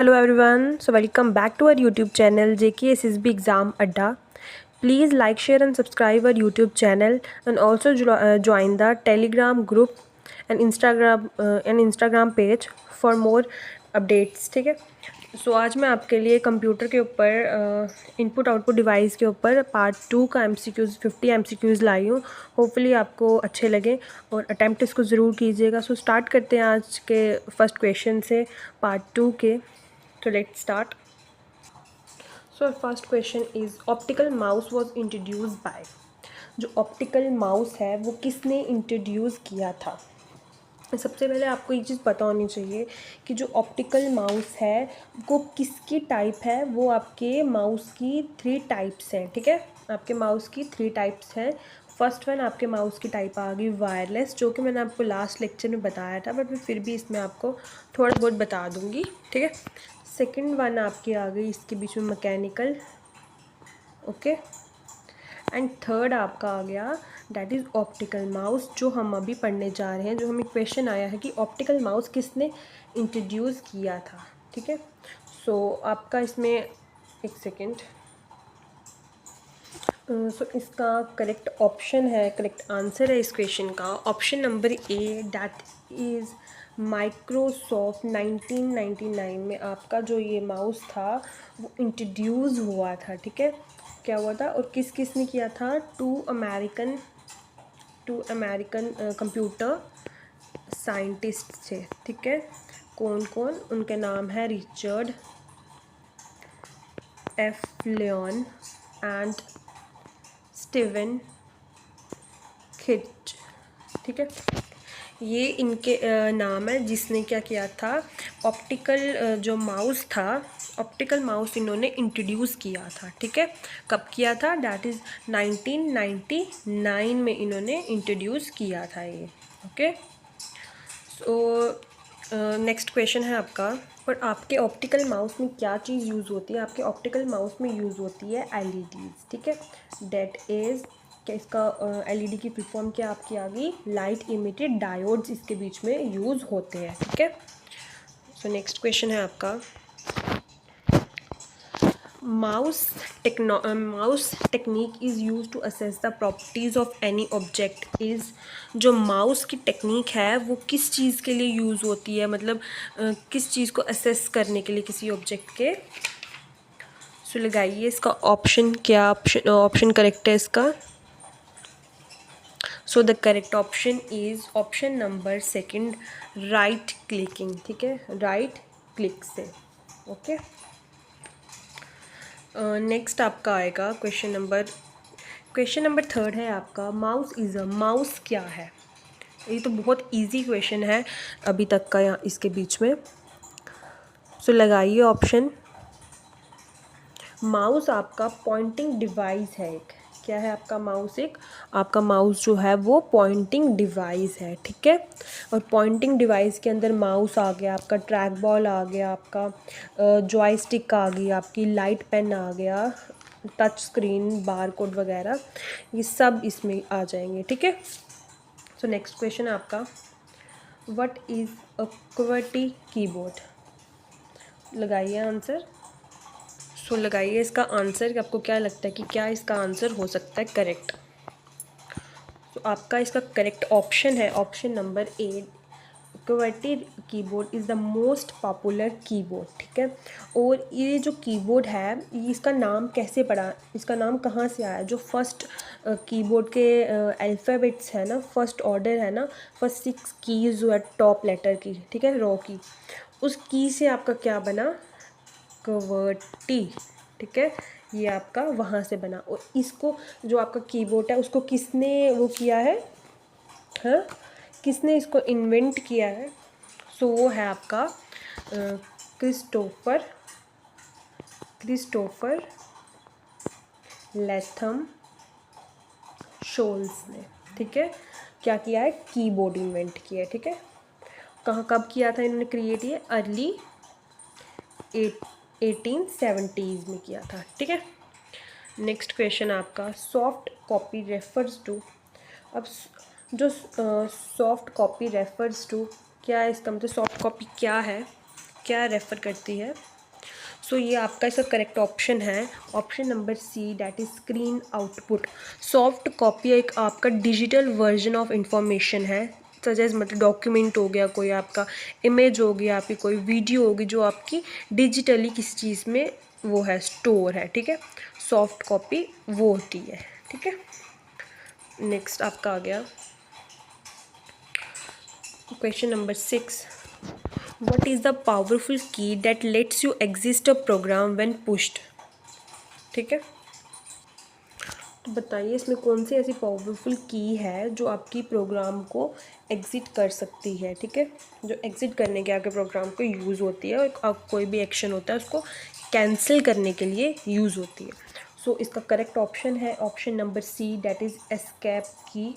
Hello everyone, so welcome back to our YouTube channel JKSSB Exam Adda. Please like, share and subscribe our YouTube channel and also join the Telegram group and Instagram page for more updates. ठीक है, सो आज मैं आपके लिए computer के ऊपर input output device के ऊपर पार्ट 2 का MCQs 50 MCQs लाई हूँ। होपफुली आपको अच्छे लगे और अटैम्प्ट इसको ज़रूर कीजिएगा। सो स्टार्ट करते हैं आज के फर्स्ट क्वेश्चन से पार्ट 2 के। So let's start. So our first question is optical mouse was introduced by। जो ऑप्टिकल माउस है वो किसने इंट्रोड्यूस किया था? सबसे पहले आपको एक चीज़ पता होनी चाहिए कि जो ऑप्टिकल माउस है वो किसकी टाइप है। वो आपके माउस की 3 टाइप्स हैं, ठीक है। आपके माउस की 3 टाइप्स हैं। फर्स्ट वन आपके माउस की टाइप आ गई वायरलेस, जो कि मैंने आपको लास्ट लेक्चर में बताया था, बट मैं फिर भी इसमें आपको थोड़ा बहुत बता दूँगी, ठीक है। सेकंड वन आपकी आ गई इसके बीच में मैकेनिकल, ओके। एंड थर्ड आपका आ गया दैट इज़ ऑप्टिकल माउस, जो हम अभी पढ़ने जा रहे हैं। जो हमें क्वेश्चन आया है कि ऑप्टिकल माउस किसने इंट्रोड्यूस किया था, ठीक है। सो आपका इसमें एक सेकेंड, सो इसका करेक्ट ऑप्शन है, करेक्ट आंसर है इस क्वेश्चन का option number A, that is Microsoft. 1999 में आपका जो ये माउस था वो इंट्रोड्यूस हुआ था, ठीक है। क्या हुआ था और किस किस ने किया था? टू अमेरिकन कंप्यूटर साइंटिस्ट थे, ठीक है। कौन कौन? उनके नाम है Richard F Lyon and Steven Kirsch, ठीक है। ये इनके नाम है जिसने क्या किया था, ऑप्टिकल जो माउस था, ऑप्टिकल माउस इन्होंने इंट्रोड्यूस किया था, ठीक है। कब किया था? डैट इज़ 1999 में इन्होंने इंट्रोड्यूस किया था ये, ओके। सो नेक्स्ट क्वेश्चन है आपका, और आपके ऑप्टिकल माउस में क्या चीज़ यूज़ होती है? आपके ऑप्टिकल माउस में यूज़ होती है LEDs, ठीक है। डेट इज़ क्या इसका LED की फुल फॉर्म क्या आपकी आ गई? लाइट इमिटेड डायोड्स इसके बीच में यूज़ होते हैं, ठीक है। सो नेक्स्ट क्वेश्चन है आपका, mouse technique is use to assess the properties of any object is. जो माउस की टेक्निक है वो किस चीज़ के लिए यूज़ होती है, मतलब किस चीज़ को असेस करने के लिए किसी ऑब्जेक्ट के। सो लगाइए इसका ऑप्शन, क्या ऑप्शन करेक्ट है इसका। सो the correct option is option number second, right clicking, ठीक है, राइट क्लिक से, ओके। नेक्स्ट आपका आएगा क्वेश्चन नंबर थर्ड है आपका, माउस इज़ अ, माउस क्या है? ये तो बहुत इजी क्वेश्चन है अभी तक का यहाँ इसके बीच में। सो लगाइए ऑप्शन। माउस आपका पॉइंटिंग डिवाइस है एक। क्या है आपका माउस? एक आपका माउस जो है वो पॉइंटिंग डिवाइस है, ठीक है। और पॉइंटिंग डिवाइस के अंदर माउस आ गया, आपका ट्रैक बॉल आ गया, आपका जॉयस्टिक आ गई, आपकी लाइट पेन आ गया, टच स्क्रीन, बार कोड वगैरह, ये सब इसमें आ जाएंगे, ठीक है। सो नेक्स्ट क्वेश्चन आपका, what is a QWERTY keyboard? लगाइए आंसर। सो लगाइए इसका आंसर, कि आपको क्या लगता है कि क्या इसका आंसर हो सकता है करेक्ट। तो आपका इसका करेक्ट ऑप्शन है option number A, QWERTY keyboard is the most popular keyboard, ठीक है। और ये जो कीबोर्ड है, इसका नाम कैसे पड़ा, इसका नाम कहाँ से आया? जो फर्स्ट कीबोर्ड के अल्फ़ाबेट्स है ना, फर्स्ट ऑर्डर है ना, फर्स्ट 6 कीज़ जो है टॉप लेटर की, ठीक है, रॉ की, उस की से आपका क्या बना? QWERTY, ठीक है। ये आपका वहाँ से बना। और इसको जो आपका कीबोर्ड है उसको किसने वो किया है, हाँ, किसने इसको इन्वेंट किया है? सो वो है आपका क्रिस्टोफर लेथम शोल्स ने, ठीक है। क्या किया है? कीबोर्ड इन्वेंट किया है, ठीक है। कहाँ कब किया था इन्होंने क्रिएट? ये अर्ली 1870s में किया था, ठीक है। नेक्स्ट क्वेश्चन आपका, सॉफ्ट कॉपी रेफर्स टू। अब जो सॉफ्ट कॉपी रेफर्स टू, क्या है इसका मतलब? सॉफ्ट कॉपी क्या है? क्या रेफ़र करती है? सो ये आपका इसका करेक्ट ऑप्शन है option number C, that is screen output. Soft copy एक आपका डिजिटल वर्जन ऑफ इंफॉर्मेशन है, सच एज मतलब डॉक्यूमेंट हो गया, कोई आपका इमेज होगी, आपकी कोई वीडियो होगी जो आपकी डिजिटली किसी चीज़ में वो है, स्टोर है, ठीक है। सॉफ्ट कॉपी वो होती है, ठीक है। नेक्स्ट आपका आ गया question number 6, what is the powerful key that lets you exit a program when pushed? ठीक है, तो बताइए इसमें कौन सी ऐसी पावरफुल की है जो आपकी प्रोग्राम को एग्ज़िट कर सकती है, ठीक है, जो एग्ज़िट करने के आपके प्रोग्राम को यूज़ होती है, और आप कोई भी एक्शन होता है उसको कैंसिल करने के लिए यूज़ होती है। सो इसका करेक्ट ऑप्शन है option number C, that is escape key,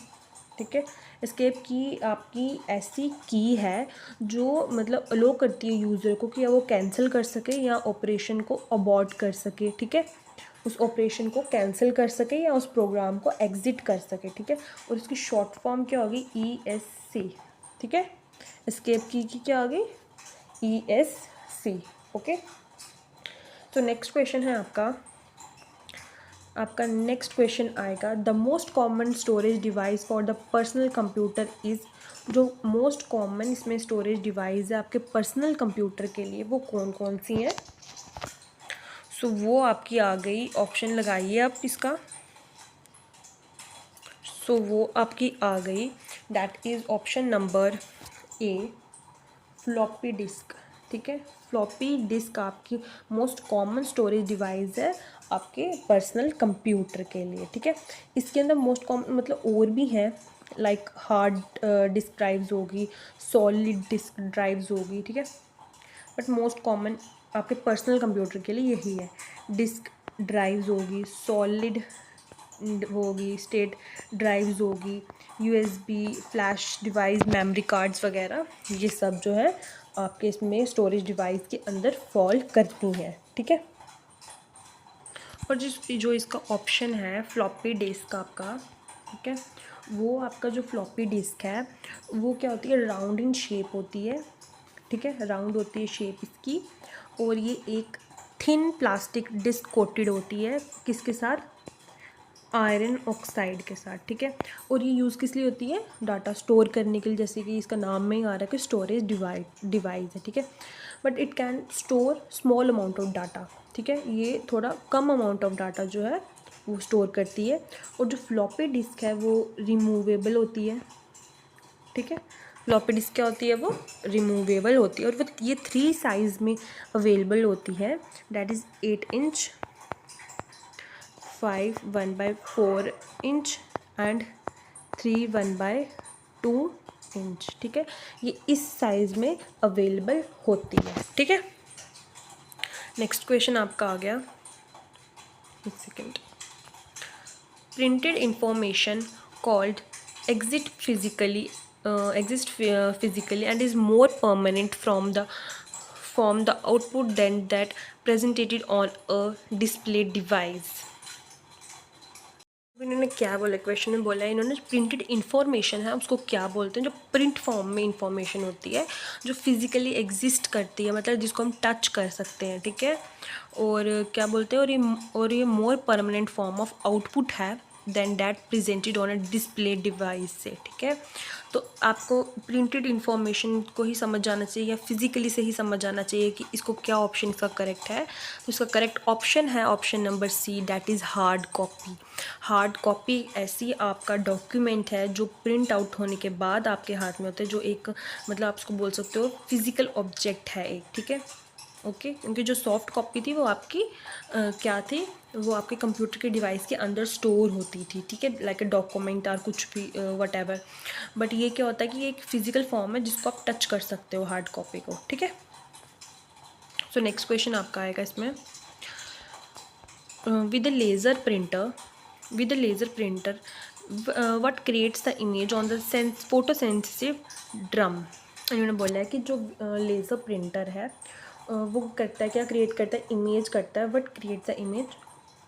ठीक है। एस्केप की आपकी ऐसी की है जो मतलब अलो करती है यूज़र को कि वो कैंसिल कर सके या ऑपरेशन को अबॉर्ट कर सके, ठीक है, उस ऑपरेशन को कैंसिल कर सके या उस प्रोग्राम को एग्ज़िट कर सके, ठीक है। और इसकी शॉर्ट फॉर्म क्या होगी? ESC, ठीक है। एस्केप की क्या आ गई? ESC, okay. तो नेक्स्ट क्वेश्चन है आपका नेक्स्ट क्वेश्चन आएगा, the most common storage device for the personal computer is, जो मोस्ट कॉमन इसमें स्टोरेज डिवाइस है आपके पर्सनल कंप्यूटर के लिए वो कौन कौन सी हैं? सो वो आपकी आ गई, ऑप्शन लगाइए आप इसका। सो वो आपकी आ गई, that is option number A, floppy disk, ठीक है। फ्लॉपी डिस्क आपकी मोस्ट कॉमन स्टोरेज डिवाइस है आपके पर्सनल कंप्यूटर के लिए, ठीक है। इसके अंदर मोस्ट कॉमन मतलब और भी हैं, लाइक हार्ड डिस्क ड्राइव्स होगी, सॉलिड डिस्क ड्राइव्स होगी, ठीक है, बट मोस्ट कॉमन आपके पर्सनल कंप्यूटर के लिए यही है। डिस्क ड्राइव्स होगी, सॉलिड होगी, स्टेट ड्राइव्स होगी, USB, flash device, memory cards वगैरह, ये सब जो है आपके इसमें स्टोरेज डिवाइस के अंदर फॉल करती हैं, ठीक है। और जो इसका ऑप्शन है फ्लॉपी डिस्क आपका, ठीक है, वो आपका जो फ्लॉपी डिस्क है वो क्या होती है? राउंड इन शेप होती है, ठीक है, राउंड होती है शेप इसकी, और ये एक थिन प्लास्टिक डिस्क कोटेड होती है, किसके साथ? आयरन ऑक्साइड के साथ, ठीक है। और ये यूज़ किस लिए होती है? डाटा स्टोर करने के लिए, जैसे कि इसका नाम में ही आ रहा है कि स्टोरेज डिवाइस है, ठीक है। But it can store small amount of data, ठीक है, ये थोड़ा कम अमाउंट ऑफ डाटा जो है वो स्टोर करती है। और जो फ्लॉपी डिस्क है वो रिमूवेबल होती है, ठीक है। फ्लॉपी डिस्क क्या होती है? वो रिमूवेबल होती है, और वो ये 3 साइज़ में अवेलेबल होती है, that is 8 inch, 5 1/4 inch and 3 1/2 inch, ठीक है। ये इस साइज़ में अवेलेबल होती है, ठीक है। नेक्स्ट क्वेश्चन आपका आ गया, एक second. Printed information called exit physically exists physically and is more permanent from the output than that presented on a display device। इन्होंने क्या बोला? क्वेश्चन में बोला है इन्होंने प्रिंटेड इन्फॉर्मेशन है उसको क्या बोलते हैं? जो प्रिंट फॉर्म में इंफॉर्मेशन होती है, जो फिज़िकली एग्जिस्ट करती है, मतलब जिसको हम टच कर सकते हैं, ठीक है। और क्या बोलते हैं? और ये more permanent form of output है than that presented on a display device से, ठीक है। तो आपको प्रिंटेड इन्फॉर्मेशन को ही समझ जाना चाहिए या फिज़िकली से ही समझ जाना चाहिए कि इसको क्या ऑप्शन इसका करेक्ट है। तो इसका करेक्ट ऑप्शन है option number C, that is hard copy. Hard copy ऐसी आपका डॉक्यूमेंट है जो प्रिंट आउट होने के बाद आपके हाथ में होता है, जो एक मतलब आप उसको बोल सकते हो फिज़िकल ऑब्जेक्ट है एक, ठीक है, ओके। क्योंकि जो सॉफ्ट कॉपी थी वो आपकी क्या थी? वो आपके कंप्यूटर के डिवाइस के अंदर स्टोर होती थी, ठीक है, लाइक ए डॉक्यूमेंट और कुछ भी वट एवर। बट ये क्या होता है कि ये एक फ़िज़िकल फॉर्म है जिसको आप टच कर सकते हो, हार्ड कॉपी को, ठीक है। सो नेक्स्ट क्वेश्चन आपका आएगा इसमें, with a laser printer what creates the image on the photosensitive drum। इन्होंने बोला है कि जो लेज़र प्रिंटर है वो करता है क्या? क्रिएट करता है इमेज, करता है व्हाट क्रिएट्स द इमेज,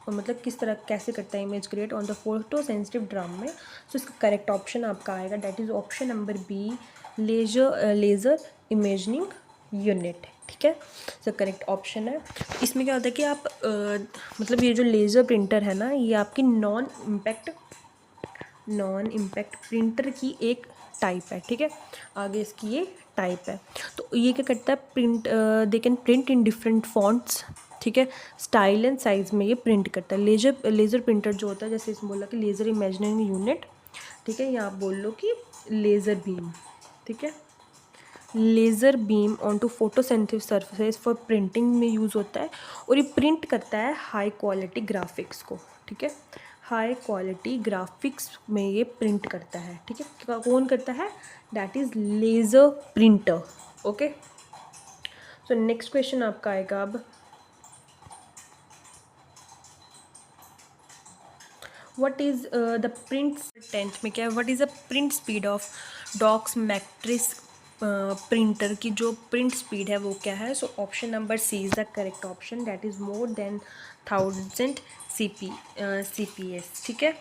मतलब किस तरह कैसे करता है image create on the photosensitive drum में। सो इसका करेक्ट ऑप्शन आपका आएगा, that is option number B, laser imaging unit, ठीक है। तो करेक्ट ऑप्शन है। इसमें क्या होता है कि आप मतलब ये जो लेज़र प्रिंटर है ना, ये आपकी नॉन इम्पैक्ट प्रिंटर की एक टाइप है, ठीक है। आगे इसकी ये टाइप है। तो ये क्या करता है, print they can print in different fonts, ठीक है, स्टाइल एंड साइज में ये प्रिंट करता है। लेज़र प्रिंटर जो होता है, जैसे इसमें बोला कि लेज़र इमेजिनरी यूनिट, ठीक है, या आप बोल लो कि लेज़र बीम, ठीक है। Laser beam onto photosensitive surface for printing में यूज़ होता है, और ये प्रिंट करता है हाई क्वालिटी ग्राफिक्स को, ठीक है। हाई क्वालिटी ग्राफिक्स में ये प्रिंट करता है, ठीक है। कौन करता है? That is laser printer, okay. So next question आपका आएगा अब, what is the print, 10th में क्या है, what is the print speed of डॉक्स मैट्रिक्स प्रिंटर की जो प्रिंट स्पीड है वो क्या है? So option number C is the correct option, that is more than 1000 CPS, ठीक है।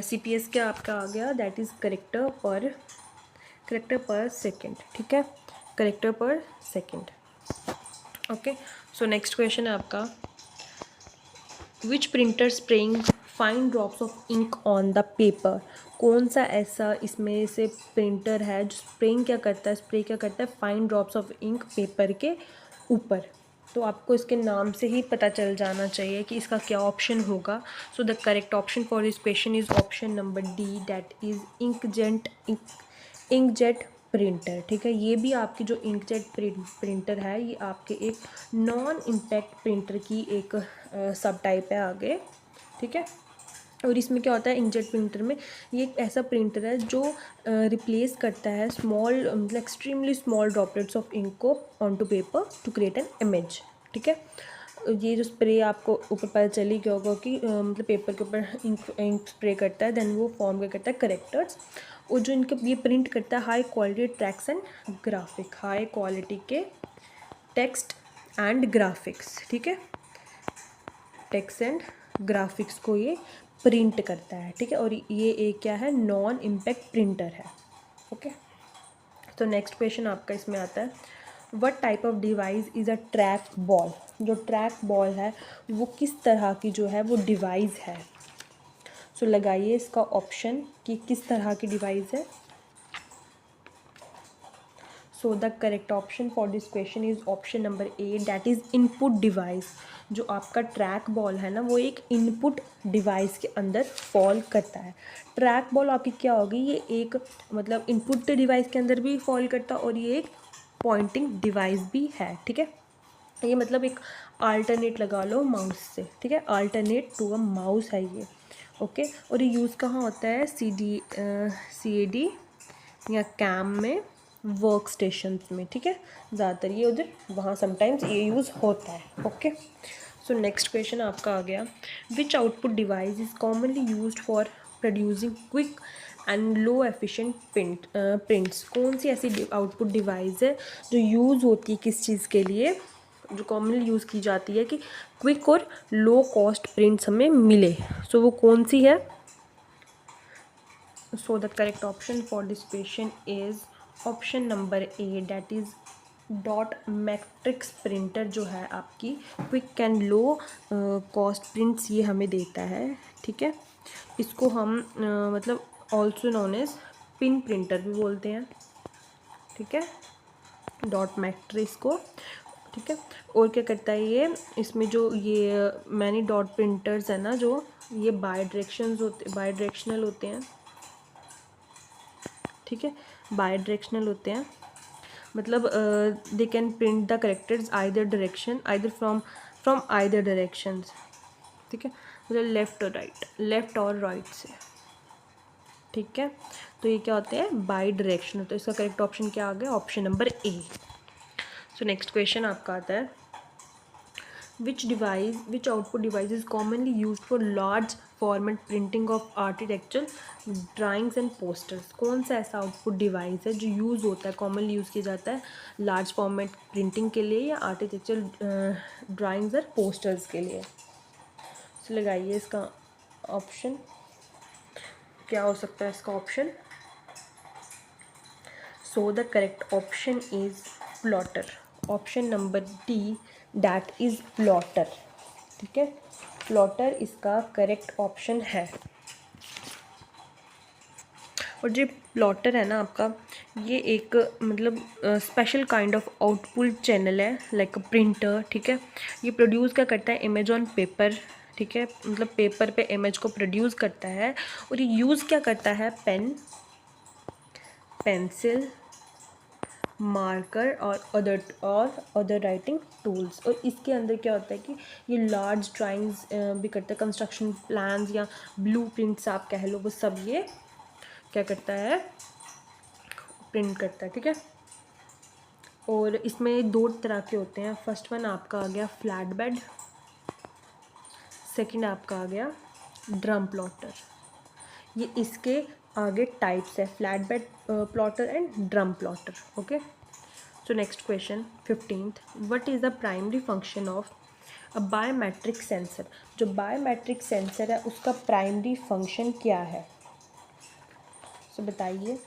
CPS क्या आपका आ गया? That is character per second, ठीक है, character per second, okay. So next question है आपका, which printer spraying fine drops of ink on the paper? कौन सा ऐसा इसमें से प्रिंटर है जो स्प्रेइंग क्या करता है, स्प्रे क्या करता है, fine drops of ink paper के ऊपर? तो आपको इसके नाम से ही पता चल जाना चाहिए कि इसका क्या ऑप्शन होगा। सो the correct option for this question is option number D, that is inkjet printer, ठीक है। ये भी आपकी जो इंकजेट प्रिंटर है, ये आपके एक नॉन इम्पैक्ट प्रिंटर की एक सब टाइप है आगे, ठीक है। और इसमें क्या होता है, इंकजेट प्रिंटर में ये एक ऐसा प्रिंटर है जो रिप्लेस करता है स्मॉल, मतलब extremely small droplets of ink को on to paper to create an image, ठीक है। ये जो स्प्रे आपको ऊपर पता चली क्या होगा कि मतलब पेपर के ऊपर इंक स्प्रे करता है, देन वो फॉर्म क्या करता है, करेक्टर्स, और जो इनके ये प्रिंट करता है high quality text and graphic, high quality के टेक्स्ट एंड ग्राफिक्स, ठीक है, टेक्स्ट एंड ग्राफिक्स को ये प्रिंट करता है, ठीक है। और ये एक क्या है, नॉन इम्पैक्ट प्रिंटर है, ओके। तो नेक्स्ट क्वेश्चन आपका इसमें आता है, what type of device is a track ball? जो ट्रैक बॉल है वो किस तरह की जो है वो डिवाइस है? सो लगाइए इसका ऑप्शन कि किस तरह की डिवाइस है। So the correct option for this question is option number A, that is input device. जो आपका ट्रैक बॉल है ना, वो एक इनपुट डिवाइस के अंदर फॉल करता है। ट्रैक बॉल आपकी क्या होगी, ये एक मतलब इनपुट डिवाइस के अंदर भी फॉल करता है, और ये एक पॉइंटिंग डिवाइस भी है, ठीक है। ये मतलब एक अल्टरनेट लगा लो माउस से, ठीक है, अल्टरनेट टू अ माउस है ये, ओके। और ये यूज़ कहाँ होता है, CAD या कैम में, वर्क स्टेशंस में, ठीक है, ज़्यादातर ये उधर वहाँ समटाइम्स ये यूज़ होता है, ओके। सो नेक्स्ट क्वेश्चन आपका आ गया, which output device is commonly used for producing quick and low efficient prints? कौन सी ऐसी आउटपुट डिवाइस है जो यूज़ होती है किस चीज़ के लिए, जो कॉमनली यूज़ की जाती है कि क्विक और लो कॉस्ट प्रिंट्स हमें मिले? सो वो कौन सी है? So the correct option for this question is option number A, that is dot matrix printer, जो है आपकी quick and low cost prints ये हमें देता है, ठीक है। इसको हम मतलब also known as pin printer भी बोलते हैं, ठीक है, डॉट मैट्रिक्स को, ठीक है। और क्या करता है ये, इसमें जो ये मैनी डॉट प्रिंटर्स है ना, जो ये बाई डायरेक्शनल होते हैं, ठीक है, बाई डायरेक्शनल होते हैं, मतलब they can print the characters either direction, either from either directions, ठीक है, मतलब लेफ़्ट और राइट से, ठीक है। तो ये क्या होते हैं, बाई डायरेक्शनल। तो इसका करेक्ट ऑप्शन क्या आ गया, option number A. So next question आपका आता है, which output device is commonly used for large format printing of architectural drawings and posters? कौन सा ऐसा आउटपुट डिवाइस है जो यूज़ होता है, कॉमनली यूज़ किया जाता है लार्ज फॉर्मेट प्रिंटिंग के लिए या आर्किटेक्चरल ड्राइंग्स और पोस्टर्स के लिए? तो लगाइए इसका ऑप्शन, क्या हो सकता है इसका option? So the correct option is plotter, option number D that is plotter. ठीक है, प्लॉटर इसका करेक्ट ऑप्शन है। और जो प्लॉटर है ना आपका, ये एक मतलब special kind of output channel है, लाइक अ प्रिंटर। ठीक है, ये प्रोड्यूस क्या करता है, इमेज ऑन पेपर। ठीक है, मतलब पेपर पे इमेज को प्रोड्यूस करता है। और ये यूज़ क्या करता है, पेन, पेंसिल, मार्कर और अदर राइटिंग टूल्स। और इसके अंदर क्या होता है कि ये लार्ज ड्राइंग्स भी करता है, कंस्ट्रक्शन प्लान्स या ब्लू प्रिंट्स आप कह लो, वो सब ये क्या करता है, प्रिंट करता है। ठीक है, और इसमें 2 तरह के होते हैं। फर्स्ट वन आपका आ गया फ्लैट बेड, सेकंड आपका आ गया ड्रम प्लॉटर। ये इसके आगे टाइप्स है, flat bed plotter and drum plotter. Okay, so next question 15th, what is the primary function of a biometric sensor. जो बायोमेट्रिक सेंसर है उसका प्राइमरी फंक्शन क्या है, सो बताइए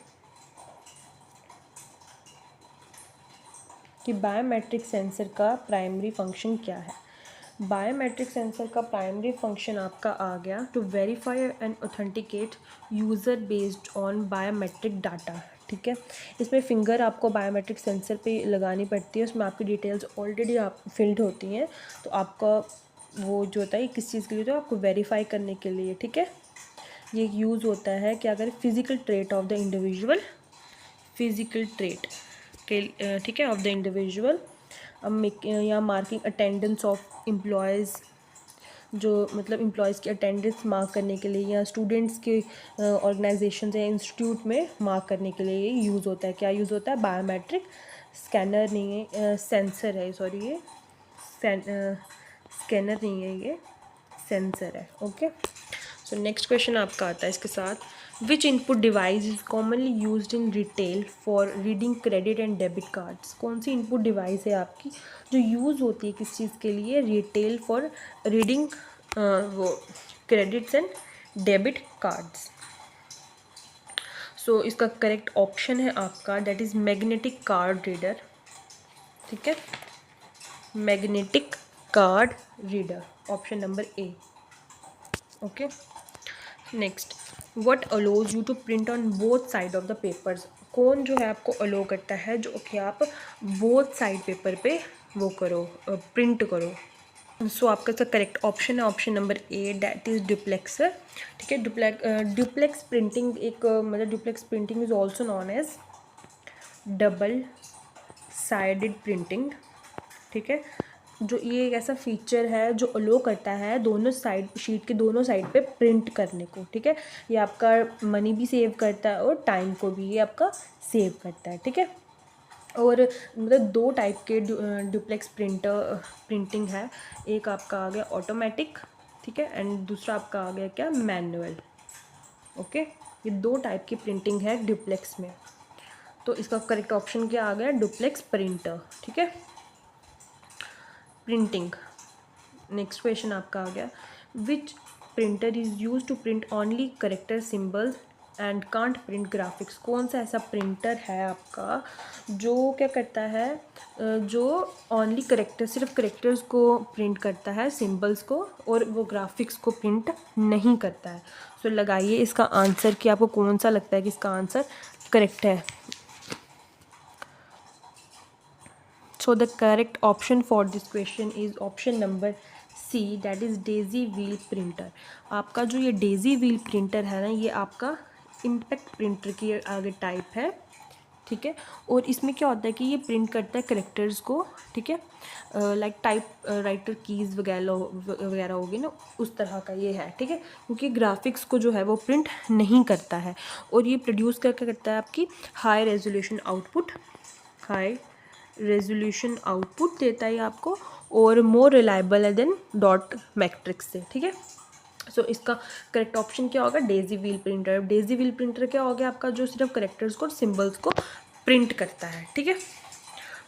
कि बायोमेट्रिक सेंसर का प्राइमरी फंक्शन क्या है। बायोमेट्रिक सेंसर का प्राइमरी फंक्शन आपका आ गया to verify and authenticate user based on biometric data. ठीक है, इसमें फिंगर आपको बायोमेट्रिक सेंसर पे लगानी पड़ती है, उसमें आपकी डिटेल्स ऑलरेडी आप फिल्ड होती हैं। तो आपका वो जो होता है किस चीज़ के लिए, तो आपको वेरीफाई करने के लिए। ठीक है, ये यूज़ होता है क्या करें, physical trait of the individual, physical trait के ठीक है, ऑफ द इंडिविजुअल, या मार्किंग अटेंडेंस ऑफ एम्प्लॉयज़, जो मतलब एम्प्लॉयज़ की अटेंडेंस मार्क करने के लिए, या स्टूडेंट्स के ऑर्गेनाइजेशन या इंस्टीट्यूट में मार्क करने के लिए ये यूज़ होता है। क्या यूज़ होता है, बायोमेट्रिक स्कैनर नहीं है, सेंसर है, सॉरी ये स्कैनर नहीं है, ये सेंसर है। ओके, सो नेक्स्ट क्वेश्चन आपका आता है इसके साथ, which input device is commonly used in retail for reading credit and debit cards. कौन सी इनपुट डिवाइस है आपकी जो यूज़ होती है किस चीज़ के लिए, रिटेल फॉर रीडिंग वो credits and debit cards. So इसका करेक्ट ऑप्शन है आपका that is magnetic card reader. ठीक है, magnetic card reader, option number A. Okay, next, what allows you to print on both side of the papers. कौन जो है आपको अलो करता है जो कि आप बोथ साइड पेपर पे वो करो, प्रिंट करो। सो आपका इसका करेक्ट ऑप्शन है option number A that is duplexer. ठीक है, डुप्लेक्स प्रिंटिंग एक मतलब duplex printing is also known as double sided printing. ठीक है, जो ये एक ऐसा फीचर है जो अलो करता है दोनों साइड, शीट के दोनों साइड पे प्रिंट करने को। ठीक है, ये आपका मनी भी सेव करता है और टाइम को भी ये आपका सेव करता है। ठीक है, और मतलब 2 टाइप के डुप्लेक्स प्रिंटिंग है, एक आपका आ गया ऑटोमेटिक, ठीक है, एंड दूसरा आपका आ गया क्या, मैनुअल। ओके, ये 2 टाइप की प्रिंटिंग है डुप्लेक्स में। तो इसका करेक्ट ऑप्शन क्या आ गया, डुप्लेक्स प्रिंटर। ठीक है, प्रिंटिंग। नेक्स्ट क्वेश्चन आपका आ गया, which printer is use to print only character symbols and can't print graphics. कौन सा ऐसा प्रिंटर है आपका जो क्या करता है, जो ओनली करेक्टर, सिर्फ करेक्टर्स को प्रिंट करता है, सिम्बल्स को, और वो ग्राफिक्स को प्रिंट नहीं करता है। सो लगाइए इसका आंसर कि आपको कौन सा लगता है कि इसका आंसर करेक्ट है। So the correct option for this question is option number C, that is Daisy wheel printer. आपका जो ये डेजी व्हील प्रिंटर है ना, ये आपका इम्पैक्ट प्रिंटर की आगे टाइप है। ठीक है, और इसमें क्या होता है कि ये प्रिंट करता है करेक्टर्स को। ठीक है, लाइक टाइप राइटर कीज़ वगैरह होगी ना, उस तरह का ये है। ठीक है, क्योंकि ग्राफिक्स को जो है वो प्रिंट नहीं करता है, और ये प्रोड्यूस करके करता है आपकी high resolution output, high resolution output देता है आपको, और मोर रिलायबल है देन डॉट मैट्रिक्स से। ठीक है, सो इसका करेक्ट ऑप्शन क्या होगा, Daisy wheel printer. Daisy wheel printer क्या हो गया आपका, जो सिर्फ करेक्टर्स को, सिंबल्स को प्रिंट करता है। ठीक है,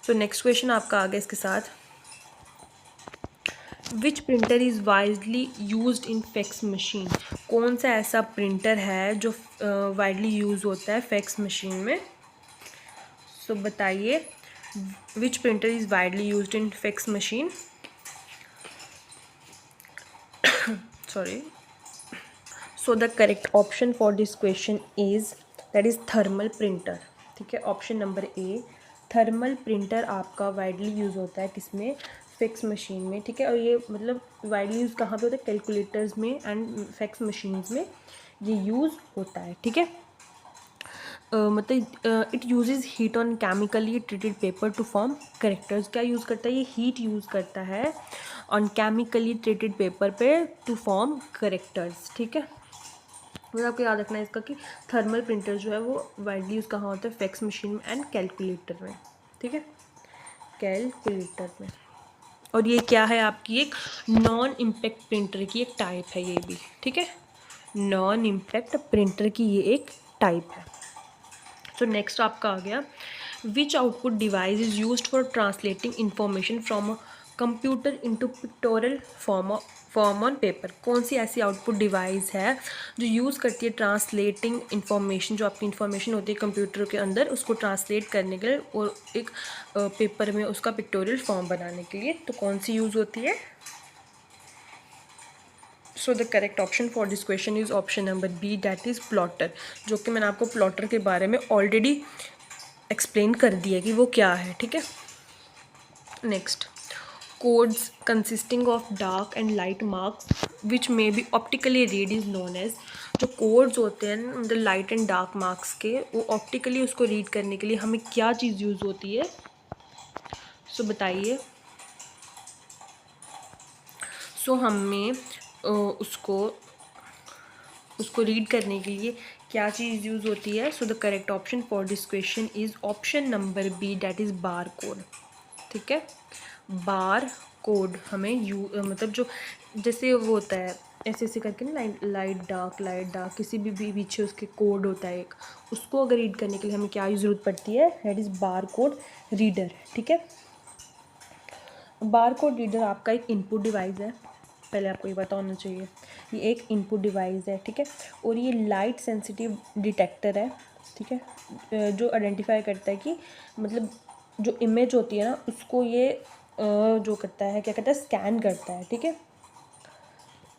सो नेक्स्ट क्वेश्चन आपका आ गया इसके साथ, विच printer is widely used in fax machine. कौन सा ऐसा प्रिंटर है जो वाइडली यूज़ होता है फैक्स मशीन में। सो बताइए Which printer is widely used in fax machine? Sorry. So the correct option for this question is that is thermal printer. ठीक है, ऑप्शन नंबर ए थर्मल प्रिंटर आपका वाइडली यूज़ होता है किसमें, फैक्स मशीन में. ठीक है, और ये मतलब वाइडली यूज़ कहाँ पे होता है, कैलकुलेटर्स में एंड फैक्स मशीन्स में ये यूज़ होता है. ठीक है, मतलब it uses heat on chemically treated paper two form characters. क्या यूज़ करता है, ये हीट यूज़ करता है ऑन केमिकली ट्रीटेड पेपर पे टू फॉर्म करेक्टर्स. ठीक है, मतलब आपको याद रखना है इसका कि थर्मल प्रिंटर जो है वो वाइडली यूज़ कहाँ होता है, फैक्स मशीन में एंड कैलकुलेटर में. ठीक है, कैलकुलेटर में. और ये क्या है आपकी एक नॉन इम्पैक्ट प्रिंटर की एक टाइप है ये भी. ठीक है, नॉन इम्पैक्ट प्रिंटर की ये एक टाइप है. तो नेक्स्ट आपका आ गया, which output device is used for translating information from a computer into pictorial form on paper. कौन सी ऐसी आउटपुट डिवाइस है जो यूज़ करती है ट्रांसलेटिंग इंफॉर्मेशन, जो आपकी इंफॉर्मेशन होती है कंप्यूटर के अंदर उसको ट्रांसलेट करने के लिए और एक पेपर में उसका पिक्टोरियल फॉर्म बनाने के लिए. तो कौन सी यूज़ होती है. So the correct option for this question is option number B, that is plotter. जो कि मैंने आपको प्लॉटर के बारे में ऑलरेडी एक्सप्लेन कर दिया कि वो क्या है. ठीक है, next, codes consisting of dark and light marks which may be optically read is known as. जो कोड्स होते हैं मतलब लाइट एंड डार्क मार्क्स के, वो ऑप्टिकली उसको रीड करने के लिए हमें क्या चीज़ यूज़ होती है. सो बताइए. सो हमें उसको रीड करने के लिए क्या चीज़ यूज़ होती है. So the correct option for this question is option number B, that is bar code. ठीक है, बार कोड हमें मतलब जो जैसे वो होता है ऐसे ऐसे करके ना, लाइट डार्क किसी भी पीछे उसके कोड होता है एक, उसको अगर रीड करने के लिए हमें क्या ज़रूरत पड़ती है, that is bar code reader. ठीक है, बार कोड रीडर आपका एक इनपुट डिवाइस है, पहले आपको ये पता होना चाहिए. ये एक इनपुट डिवाइस है. ठीक है, और ये लाइट सेंसिटिव डिटेक्टर है. ठीक है, जो आइडेंटिफाई करता है कि मतलब जो इमेज होती है ना उसको ये जो करता है, क्या करता है, स्कैन करता है. ठीक है,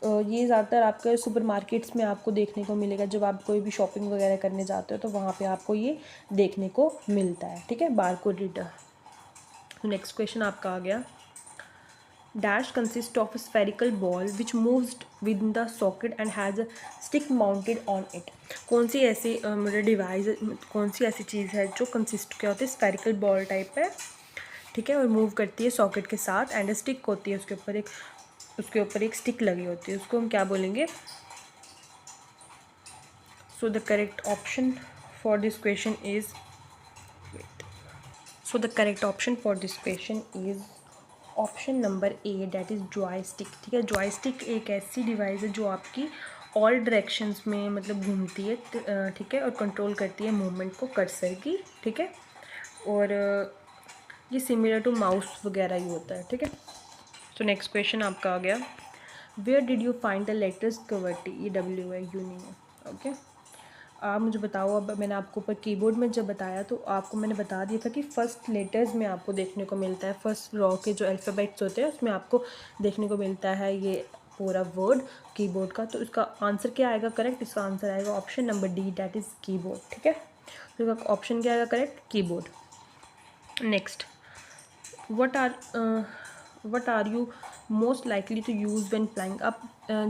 ये ज़्यादातर आपके सुपर मार्केट्स में आपको देखने को मिलेगा. जब आप कोई भी शॉपिंग वगैरह करने जाते हो तो वहाँ पे आपको ये देखने को मिलता है. ठीक है, बार कोड रीडर. नेक्स्ट क्वेश्चन आपका आ गया, dash consists of a spherical ball which moves within the socket and has a stick mounted on it. कौन सी ऐसी मतलब डिवाइस, कौन सी ऐसी चीज़ है जो कंसिस्ट क्या होती है, स्फेरिकल बॉल टाइप है. ठीक है, और मूव करती है सॉकेट के साथ एंड स्टिक होती है उसके ऊपर एक स्टिक लगी होती है, उसको हम क्या बोलेंगे. सो the correct option for this question is option number A, that is joystick. ठीक है, जॉयस्टिक एक ऐसी डिवाइस है जो आपकी ऑल डायरेक्शंस में मतलब घूमती है. ठीक है, और कंट्रोल करती है मूवमेंट को कर्सर की. ठीक है, और ये सिमिलर टू माउस वगैरह ही होता है. ठीक है, तो नेक्स्ट क्वेश्चन आपका आ गया, where did you find the letters QWERTY. ये W है, यू नहीं है. ओके, आप मुझे बताओ. अब मैंने आपको ऊपर कीबोर्ड में जब बताया तो आपको मैंने बता दिया था कि फर्स्ट लेटर्स में आपको देखने को मिलता है, फर्स्ट रॉ के जो अल्फ़ाबेट्स होते हैं उसमें आपको देखने को मिलता है ये पूरा वर्ड कीबोर्ड का. तो इसका आंसर क्या आएगा करेक्ट, इसका आंसर आएगा option number D, that is keyboard. ठीक है, तो इसका ऑप्शन क्या आएगा correct, keyboard. Next, what are you most likely to use when playing. आप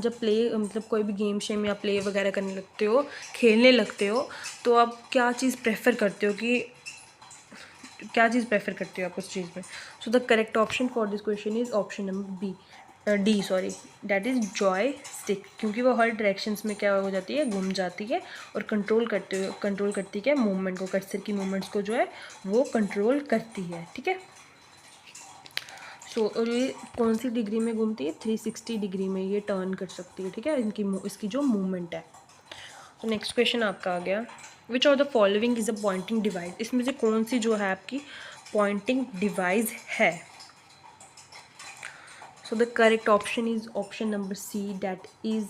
जब प्ले मतलब कोई भी गेम शेम या प्ले वगैरह करने लगते हो, खेलने लगते हो, तो आप क्या चीज़ प्रेफर करते हो आप उस चीज़ में. सो the correct option for this question is option number D, sorry, that is Joy stick. क्योंकि वो हर डायरेक्शंस में क्या हो जाती है, घूम जाती है और कंट्रोल करती है मूवमेंट को, कर्सर की मूवमेंट्स को जो है वो कंट्रोल करती है. ठीक है, और ये कौन सी डिग्री में घूमती है, 360 डिग्री में ये टर्न कर सकती है. ठीक है, इसकी जो मूवमेंट है. तो नेक्स्ट क्वेश्चन आपका आ गया, विच of the following is a pointing device. इसमें से कौन सी जो है आपकी पॉइंटिंग डिवाइस है. So the correct option is option number C, that is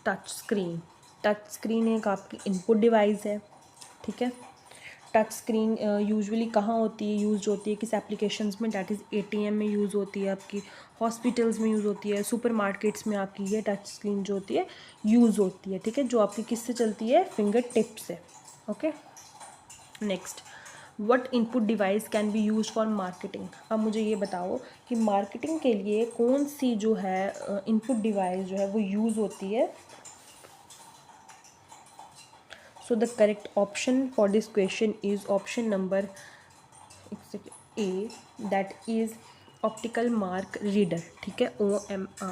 touch screen. Touch screen एक आपकी इनपुट डिवाइस है. ठीक है, टच स्क्रीन यूजुअली कहाँ होती है, यूज़ होती है किस एप्लीकेशंस में, डैट इज़ एटीएम में यूज़ होती है, आपकी हॉस्पिटल्स में यूज़ होती है, सुपर मार्केट्स में आपकी ये टच स्क्रीन जो होती है यूज़ होती है, ठीक है, जो आपकी किससे चलती है, फिंगर टिप से। Okay, next, what input device can be use for marketing. अब मुझे ये बताओ कि मार्केटिंग के लिए कौन सी जो है इनपुट डिवाइस जो है वो यूज़ होती है। So the correct option for this question is option number A, that is optical mark reader, ठीक है, OMR,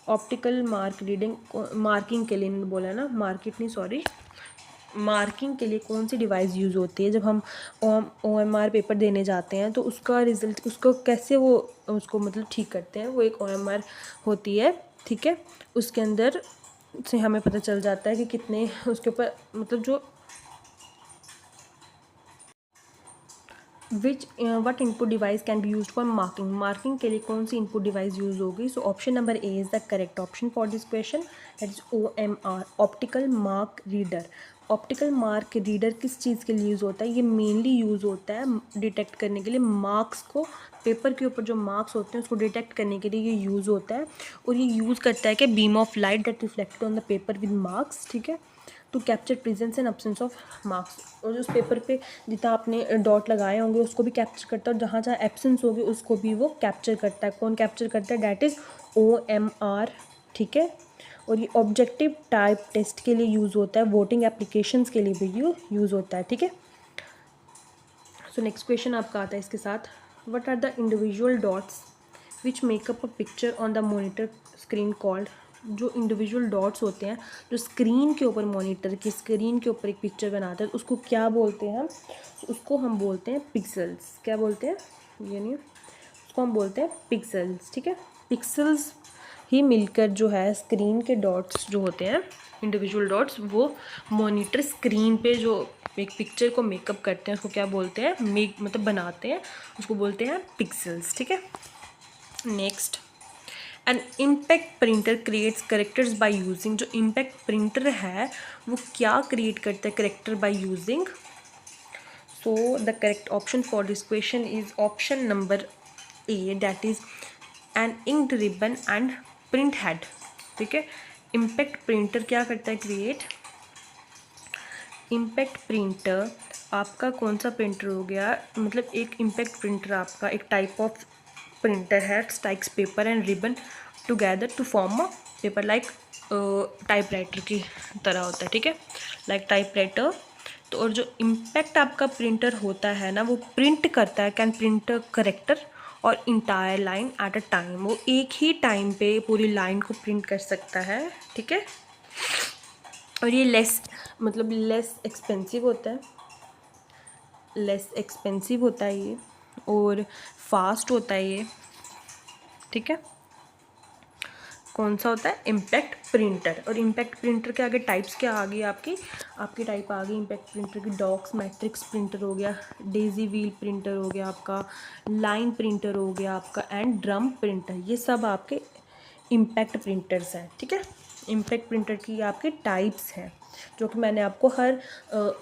optical mark reading, marking के लिए बोला ना, मार्केट नहीं सॉरी, मार्किंग के लिए कौन सी डिवाइस यूज़ होती है। जब हम OMR पेपर देने जाते हैं तो उसका रिज़ल्ट, उसको कैसे वो उसको मतलब ठीक करते हैं, वो एक OMR होती है, ठीक है, उसके अंदर से हमें पता चल जाता है कि कितने उसके ऊपर मतलब जो which what input device can be use for marking, marking के लिए कौन सी इनपुट डिवाइस यूज़ होगी। सो option number A is the correct option for this question, that is OMR, optical mark reader. Optical mark reader किस चीज़ के लिए use होता है, ये मेनली यूज़ होता है डिटेक्ट करने के लिए, मार्क्स को, पेपर के ऊपर जो मार्क्स होते हैं उसको डिटेक्ट करने के लिए ये यूज़ होता है। और ये यूज़ करता है कि beam of light that reflected on the paper with marks, ठीक है, to capture presence and absence of marks. और उस पेपर पे जितना आपने डॉट लगाए होंगे उसको भी कैप्चर करता है, और जहाँ जहाँ एब्सेंस होगी उसको भी वो कैप्चर करता है। कौन कैप्चर करता है, डैट इज़ OMR, ठीक है। और ये ऑब्जेक्टिव टाइप टेस्ट के लिए यूज़ होता है, वोटिंग एप्लीकेशंस के लिए भी यूज़ होता है, ठीक है। सो नेक्स्ट क्वेश्चन आपका आता है इसके साथ, what are the individual dots which make up a picture on the monitor screen called. जो इंडिविजुअल डॉट्स होते हैं जो स्क्रीन के ऊपर, मॉनिटर की स्क्रीन के ऊपर एक पिक्चर बनाते हैं, उसको क्या बोलते हैं हम, उसको हम बोलते हैं पिक्सल्स। क्या बोलते हैं, ये नहीं, उसको हम बोलते हैं पिक्सल्स, ठीक है। पिक्सल्स ही मिलकर जो है स्क्रीन के डॉट्स जो होते हैं, इंडिविजुअल डॉट्स, वो मॉनिटर स्क्रीन पे जो एक पिक्चर को मेकअप करते हैं उसको क्या बोलते हैं, मतलब बनाते हैं, उसको बोलते हैं पिक्सल्स, ठीक है। Next, an impact printer creates characters by using. जो इम्पैक्ट प्रिंटर है वो क्या क्रिएट करता है, character by using. So the correct option for this question is option number A, that is an inked ribbon and print head, ठीक है। Impact printer क्या करता है, क्रिएट, इम्पैक्ट प्रिंटर आपका कौन सा प्रिंटर हो गया, मतलब एक इम्पैक्ट प्रिंटर आपका एक टाइप ऑफ प्रिंटर है, strikes paper and ribbon together to form a paper, like typewriter की तरह होता है, ठीक है, लाइक टाइपराइटर। तो और जो इम्पैक्ट आपका प्रिंटर होता है ना, वो प्रिंट करता है, कैन प्रिंट करेक्टर और entire line at a time, वो एक ही टाइम पे पूरी लाइन को प्रिंट कर सकता है, ठीक है। और ये लेस एक्सपेंसिव होता है, लेस एक्सपेंसिव होता है ये, और फास्ट होता है ये, ठीक है। कौन सा होता है, इम्पैक्ट प्रिंटर। और इम्पैक्ट प्रिंटर के आगे टाइप्स क्या आ गई आपकी टाइप आ गई इम्पैक्ट प्रिंटर की, डॉक्स मैट्रिक्स प्रिंटर हो गया, डेजी व्हील प्रिंटर हो गया आपका, लाइन प्रिंटर हो गया आपका, एंड ड्रम प्रिंटर, ये सब आपके इम्पैक्ट प्रिंटर्स हैं, ठीक है। इम्पैक्ट प्रिंटर की आपकी टाइप्स हैं, जो कि मैंने आपको हर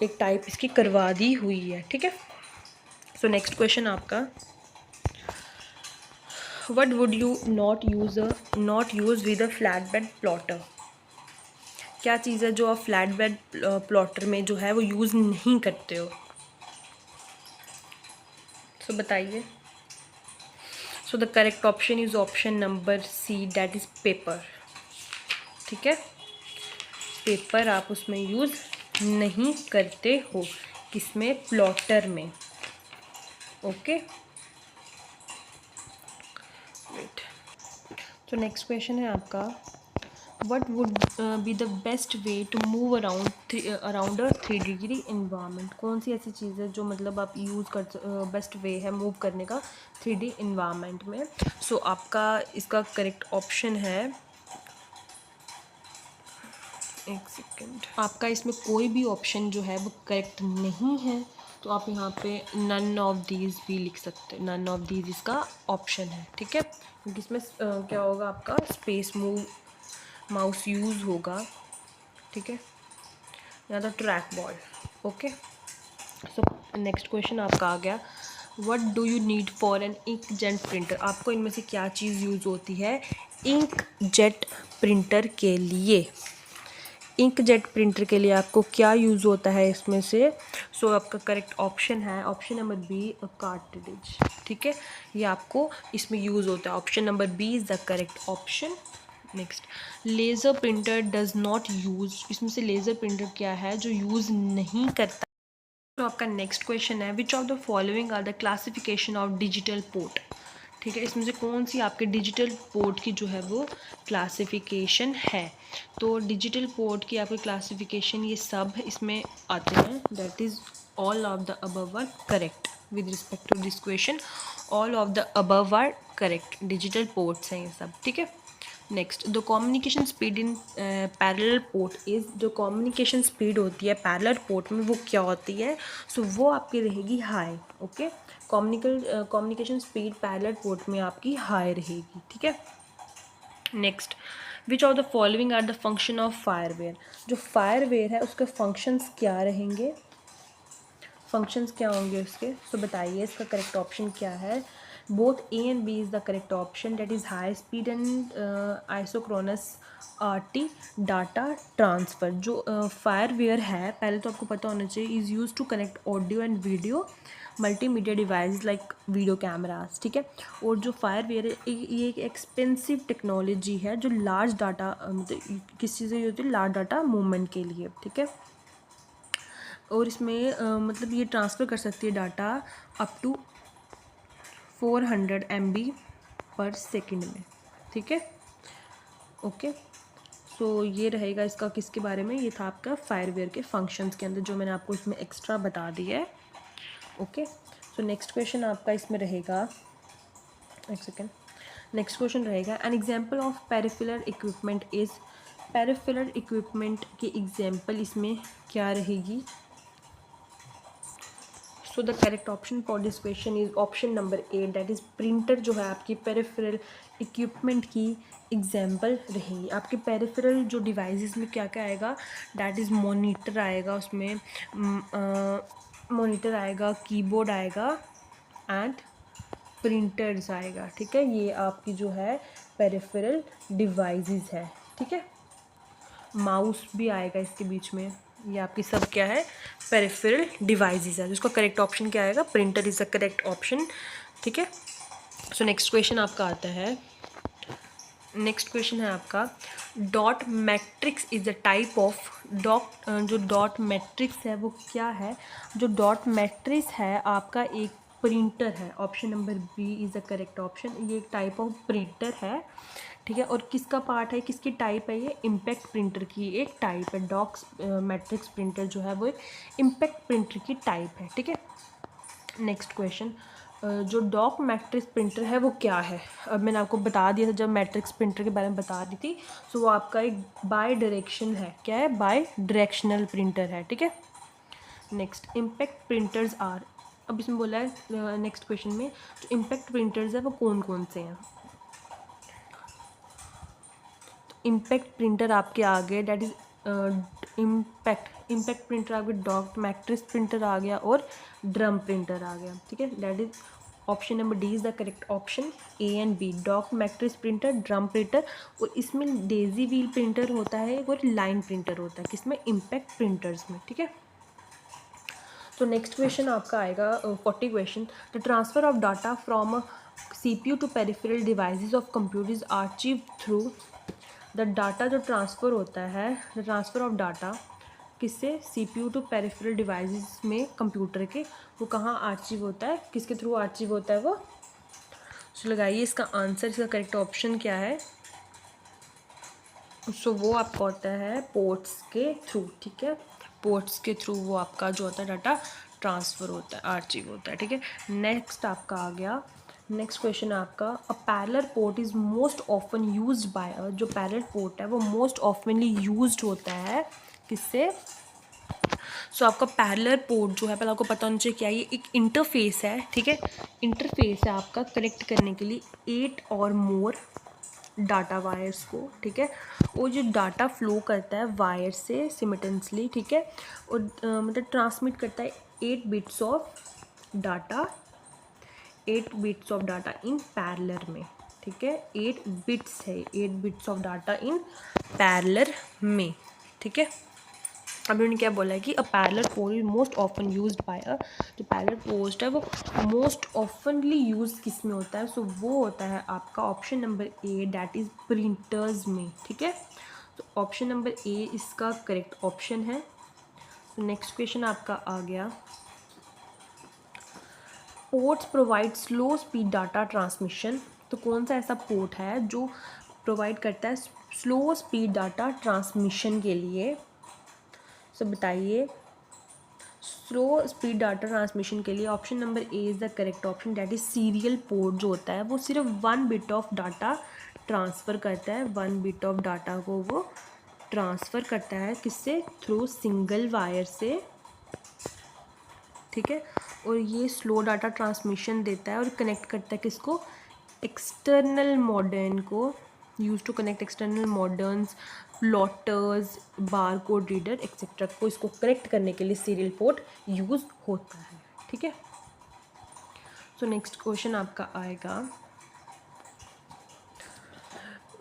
एक टाइप इसकी करवा दी हुई है, ठीक है। सो नेक्स्ट क्वेश्चन आपका, what would you not use with a flat bed plotter. क्या चीज़ है जो आप फ्लैट बेड प्लॉटर में जो है वो यूज़ नहीं करते हो। सो बताइए। So the correct option is option number C, that is paper, ठीक है। पेपर आप उसमें यूज़ नहीं करते हो, किसमें, प्लॉटर में, ओके। वेट, तो नेक्स्ट क्वेश्चन है आपका, what would be the best way to move around a 3 degree environment। कौन सी ऐसी चीज़ है जो मतलब आप यूज़ कर बेस्ट वे है मूव करने का 3D इन्वायरमेंट में। सो आपका इसका करेक्ट ऑप्शन है, एक सेकेंड, आपका इसमें कोई भी ऑप्शन जो है वो करेक्ट नहीं है, तो आप यहाँ पे नन ऑफ दीज भी लिख सकते हैं, नन ऑफ दीज इसका ऑप्शन है, ठीक है, क्योंकि इसमें क्या होगा, आपका स्पेस मूव माउस यूज़ होगा, ठीक है, या तो track ball, okay. So next question आपका आ गया, what do you need for an ink jet printer. आपको इनमें से क्या चीज़ यूज़ होती है इंक जेट प्रिंटर के लिए। इंक जेट प्रिंटर के लिए आपको क्या यूज़ होता है इसमें से। सो आपका करेक्ट ऑप्शन है ऑप्शन नंबर बी, कार्ट्रिज। ठीक है, ये आपको इसमें यूज़ होता है। Option number B is the correct option. Next, laser printer does not use. इसमें से लेज़र प्रिंटर क्या है जो यूज़ नहीं करता। तो आपका नेक्स्ट क्वेश्चन है, which of the following are the classification of digital port. ठीक है, इसमें से कौन सी आपके डिजिटल पोर्ट की जो है वो क्लासिफिकेशन है। तो डिजिटल पोर्ट की आपकी क्लासिफिकेशन ये सब इसमें आते हैं। That is all of the above are correct with respect to this question. All of the above are correct, digital ports हैं ये सब। ठीक है, next, the communication speed in parallel port is. जो कम्युनिकेशन स्पीड होती है parallel port में वो क्या होती है। सो वो आपकी रहेगी high. Okay, communication speed parallel port में आपकी हाई रहेगी। ठीक है, next, which of the following are the function of firmware. जो फायरवेयर है उसके फंक्शंस क्या रहेंगे, फंक्शंस क्या होंगे उसके। तो बताइए इसका करेक्ट ऑप्शन क्या है। Both A and B is the correct option. That is high speed and isochronous RT data transfer. जो फायरवेयर है, पहले तो आपको पता होना चाहिए, is use to connect audio and video multimedia device like video cameras. ठीक है, और जो फायरवेयर है ये एक एक्सपेंसिव टेक्नोलॉजी है जो लार्ज डाटा मतलब किस चीज़ से होती है, लार्ज डाटा मूवमेंट के लिए। ठीक है, और इसमें मतलब ये ट्रांसफ़र कर सकती है डाटा अप टू 400 MB पर सेकंड में। ठीक है, ओके। सो ये रहेगा इसका किसके बारे में, ये था आपका फायरवेयर के फंक्शंस के अंदर जो मैंने आपको इसमें एक्स्ट्रा बता दिया है। ओके, सो नेक्स्ट क्वेश्चन आपका इसमें रहेगा, एक सेकेंड, नेक्स्ट क्वेश्चन रहेगा, an example of peripheral equipment is. Peripheral equipment की एग्जाम्पल इसमें क्या रहेगी। सो the correct option for this question is option number A, that is printer जो है आपकी पेरिफेरल इक्विपमेंट की एग्जाम्पल रहेगी। आपके पेरिफेरल जो डिवाइसेस में क्या क्या आएगा, दैट इज़ मॉनिटर आएगा, उसमें मॉनिटर आएगा, कीबोर्ड आएगा एंड प्रिंटर्स आएगा। ठीक है, ये आपकी जो है पेरिफेरल डिवाइसेस है। ठीक है, माउस भी आएगा इसके बीच में। ये आपकी सब क्या है, पेरिफेरल डिवाइसेस है। जिसका करेक्ट ऑप्शन क्या आएगा, printer is the correct option. ठीक है, सो नेक्स्ट क्वेश्चन आपका आता है, नेक्स्ट क्वेश्चन है आपका, dot matrix is the type of dot. जो डॉट मैट्रिक्स है वो क्या है। जो डॉट मैट्रिक्स है आपका एक प्रिंटर है। Option number B is the correct option. ये एक टाइप ऑफ प्रिंटर है। ठीक है, और किसका पार्ट है, किसकी टाइप है, ये इम्पैक्ट प्रिंटर की एक टाइप है। डॉक्स मैट्रिक्स प्रिंटर जो है वो एक इम्पैक्ट प्रिंटर की टाइप है। ठीक है, नेक्स्ट क्वेश्चन, जो डॉक मैट्रिक्स प्रिंटर है वो क्या है। अब मैंने आपको बता दिया था जब मैट्रिक्स प्रिंटर के बारे में बता रही थी। सो वो आपका एक बाय डायरेक्शन है। क्या है, बाय डायरेक्शनल प्रिंटर है। ठीक है, नेक्स्ट, इम्पैक्ट प्रिंटर्स आर। अब इसमें बोला है नेक्स्ट क्वेश्चन में जो इम्पैक्ट प्रिंटर्स है वो कौन कौन से हैं। इम्पैक्ट प्रिंटर आपके आ गए, डैट इज़ इम्पैक्ट प्रिंटर आपके डॉट मैट्रिक्स प्रिंटर आ गया और ड्रम प्रिंटर आ गया। ठीक है, that is option number D is the correct option. A and B, dot matrix printer, drum printer, और इसमें डेजी व्हील प्रिंटर होता है और लाइन प्रिंटर होता है किसमें, इम्पैक्ट प्रिंटर्स में। ठीक है, तो नेक्स्ट क्वेश्चन आपका आएगा 40 question, the transfer of data from CPU to peripheral devices of computer is achieve through. The data जो ट्रांसफ़र होता है, द ट्रांसफ़र ऑफ डाटा किससे, CPU टू पेरिफेरल डिवाइसेस में कंप्यूटर के, वो कहाँ अचीव होता है, किसके थ्रू अचीव होता है वो। सो लगाइए इसका आंसर, इसका करेक्ट ऑप्शन क्या है। सो वो आपका होता है पोर्ट्स के थ्रू। ठीक है, पोर्ट्स के थ्रू वो आपका जो होता है डाटा ट्रांसफ़र होता है, आर्चिव होता है। ठीक है, नेक्स्ट आपका आ गया, नेक्स्ट क्वेश्चन है आपका, a parallel port is most often used bye. जो पैरेलल पोर्ट है वो मोस्ट ऑफनली यूज्ड होता है किससे। सो आपका पैरेलल पोर्ट जो है, पहले आपको पता होना चाहिए क्या, ये एक इंटरफेस है। ठीक है, इंटरफेस है आपका कनेक्ट करने के लिए 8 और मोर डाटा वायर्स को। ठीक है, वो जो डाटा फ्लो करता है वायर से सिमिटेंसली। ठीक है, और मतलब ट्रांसमिट करता है 8 bits of data, 8 bits of data in parallel में, ठीक है, 8 बिट्स है, 8 bits of data in parallel में, ठीक है। अभी उन्होंने क्या बोला है कि a parallel port is most often used by a, जो पैरेलल पोस्ट है वो मोस्ट ऑफनली यूज किस में होता है, सो वो होता है आपका option number A, that is printers में, ठीक है। तो ऑप्शन नंबर ए इसका करेक्ट ऑप्शन है। तो नेक्स्ट क्वेश्चन आपका आ गया, ports provide slow speed data transmission. तो कौन सा ऐसा पोर्ट है जो प्रोवाइड करता है स्लो स्पीड डाटा ट्रांसमिशन के लिए, सो बताइए। स्लो स्पीड डाटा ट्रांसमिशन के लिए option number A is the correct option, that is serial port जो होता है वो सिर्फ 1 बिट ऑफ डाटा ट्रांसफ़र करता है, 1 बिट ऑफ डाटा को वो ट्रांसफ़र करता है किससे, थ्रू सिंगल वायर से, ठीक है। और ये स्लो डाटा ट्रांसमिशन देता है और कनेक्ट करता है किसको, एक्सटर्नल मॉडर्न को, use to connect external moderns, plotters, bar code reader etcetera को इसको कनेक्ट करने के लिए सीरियल पोर्ट यूज़ होता है, ठीक है। सो नेक्स्ट क्वेश्चन आपका आएगा,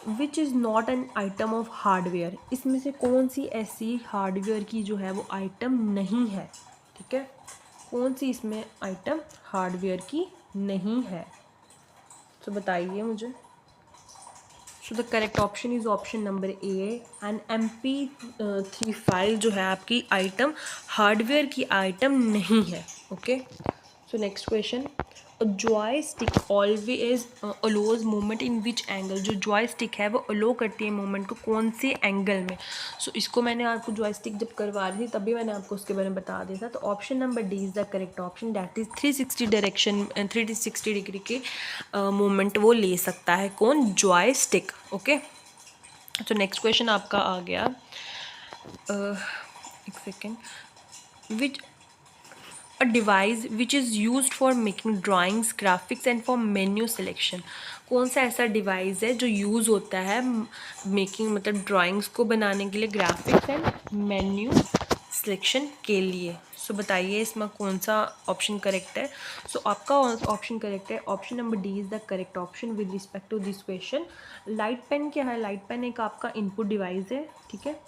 which is not an item of hardware. इसमें से कौन सी ऐसी हार्डवेयर की जो है वो आइटम नहीं है, ठीक है, कौन सी इसमें आइटम हार्डवेयर की नहीं है, तो बताइए मुझे। सो the correct option is option number A, and MP3 file जो है आपकी आइटम हार्डवेयर की आइटम नहीं है, okay. So next question, Joy stick always allows movement in which angle. जो जॉय स्टिक है वो अलो करती है मूवमेंट को कौन से एंगल में, सो इसको मैंने आपको जॉय स्टिक जब करवा रही थी तभी मैंने आपको उसके बारे में बता दिया था। तो option number D is the correct option, that is 360 direction, 360 degree के मूवमेंट वो ले सकता है, कौन, जॉय स्टिक, ओके। तो नेक्स्ट क्वेश्चन आपका आ गया, एक second, which a device which is used for making drawings, graphics and for menu selection। कौन सा ऐसा डिवाइस है जो यूज़ होता है मेकिंग मतलब ड्राइंग्स को बनाने के लिए, ग्राफिक्स एंड मेन्यू सिलेक्शन के लिए, सो बताइए इसमें कौन सा ऑप्शन करेक्ट है। सो आपका ऑप्शन करेक्ट है, option number D is the correct option with respect to this question. Light pen क्या है, लाइट पेन एक आपका इनपुट डिवाइस है, ठीक है,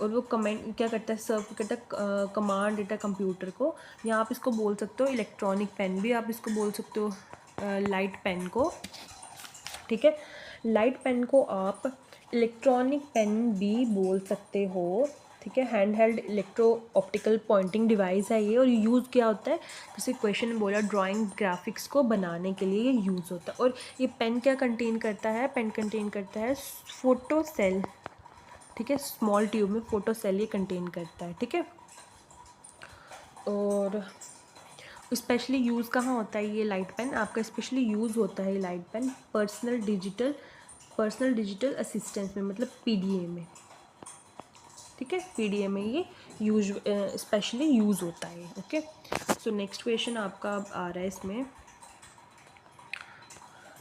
और वो कमेंट क्या करता है, सर्व करता है कमांड देता है कंप्यूटर को, या आप इसको बोल सकते हो इलेक्ट्रॉनिक पेन भी आप इसको बोल सकते हो, लाइट पेन को, ठीक है, लाइट पेन को आप इलेक्ट्रॉनिक पेन भी बोल सकते हो, ठीक है। Hand held electro optical Poynting device है ये, और यूज़ क्या होता है, जैसे क्वेश्चन में बोला ड्राइंग ग्राफिक्स को बनाने के लिए ये यूज़ होता है। और ये पेन क्या कंटेन करता है, पेन कंटेन करता है फोटो सेल, ठीक है, स्मॉल ट्यूब में फोटो सेल ये कंटेन करता है, ठीक है। और स्पेशली यूज़ कहाँ होता है ये लाइट पेन आपका, स्पेशली यूज़ होता है ये light pen personal digital assistance में, मतलब PDA में, ठीक है, PDA में ये यूज स्पेशली यूज़ होता है, ओके। सो नेक्स्ट क्वेश्चन आपका अब आ रहा है इसमें,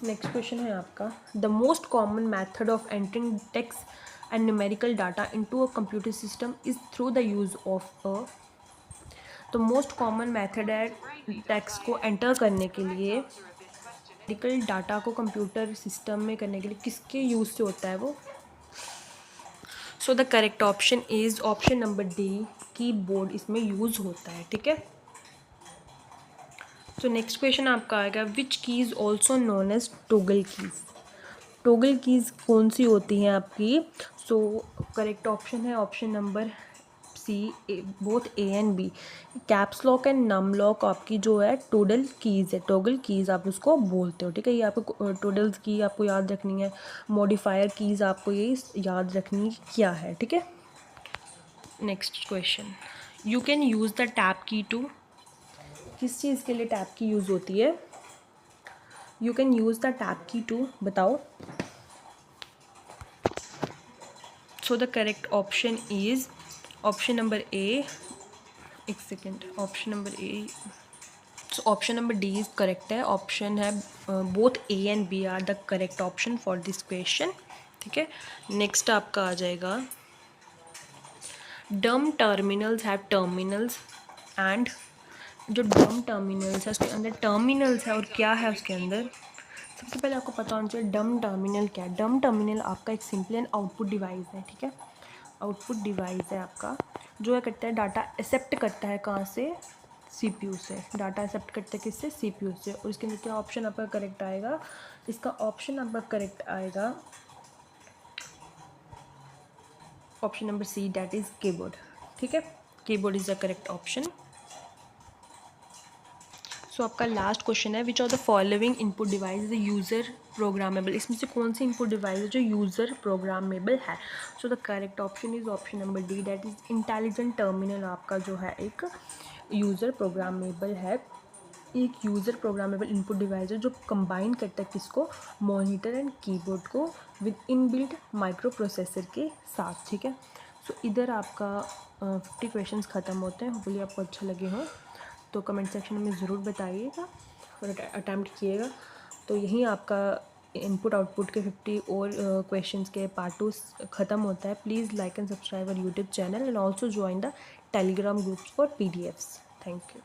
नेक्स्ट क्वेश्चन है आपका, the most common method of entering text and numerical data into a computer system is through the use of a. तो मोस्ट कॉमन मेथड है टेक्स्ट को एंटर करने के लिए, न्यूमेरिकल डाटा को कंप्यूटर सिस्टम में करने के लिए किसके यूज़ से होता है वो। So the correct option is option number D, keyboard इसमें यूज़ होता है, ठीक है। तो नेक्स्ट क्वेश्चन आपका आएगा, which keys also known as toggle keys. Toggle keys कौन सी होती हैं आपकी, सो करेक्ट ऑप्शन है option number C, both A and B. Caps lock and num lock आपकी जो है टोगल कीज़ है, टोगल कीज़ आप उसको बोलते हो, ठीक है। ये आपको टोगल्स की आपको याद रखनी है, मॉडिफायर कीज़ आपको ये याद रखनी क्या है, ठीक है। Next question, you can use the tab key to, किस चीज़ के लिए टैब की यूज़ होती है, you can use the tab key to, बताओ। So the correct option is option number A, एक second, option number A, so option number D is correct है, option है both A and B are the correct option for this question, ठीक है। Next आपका आ जाएगा, डम terminals have terminals, and जो डम टर्मिनल्स है उसके अंदर टर्मिनल्स है और क्या है उसके अंदर, सबसे पहले आपको पता होना चाहिए डम टर्मिनल क्या है। डम टर्मिनल आपका एक सिंपल एंड आउटपुट डिवाइस है, ठीक है। आउटपुट डिवाइस है आपका जो है करता है डाटा एक्सेप्ट करता है कहाँ से, सीपीयू से। डाटा एक्सेप्ट करता है किससे, सीपीयू से। और इसके अंदर क्या ऑप्शन आपका करेक्ट आएगा, इसका ऑप्शन आपका करेक्ट आएगा option number C, that is keyboard, ठीक है। Keyboard is the correct option. So आपका लास्ट क्वेश्चन है, which are the following input device is user programmable. इसमें से कौन सी इनपुट डिवाइस है जो यूज़र प्रोग्रामेबल है। So the correct option is option number D, that is intelligent terminal आपका जो है एक यूज़र प्रोग्रामेबल है। एक यूज़र प्रोग्रामेबल इनपुट डिवाइस है जो कंबाइन करता है किसको, मॉनिटर एंड कीबोर्ड को विद इनबिल्ट माइक्रो प्रोसेसर के साथ, ठीक है। सो इधर आपका 50 क्वेश्चंस ख़त्म होते हैं। होपफुली आपको अच्छा लगे हों, तो कमेंट सेक्शन में ज़रूर बताइएगा और अटैम्प्ट कीजिएगा। तो यहीं आपका इनपुट आउटपुट के 50 और क्वेश्चंस के पार्ट 2 ख़त्म होता है। Please like and subscribe our YouTube channel and also join the Telegram groups for PDFs। Thank you.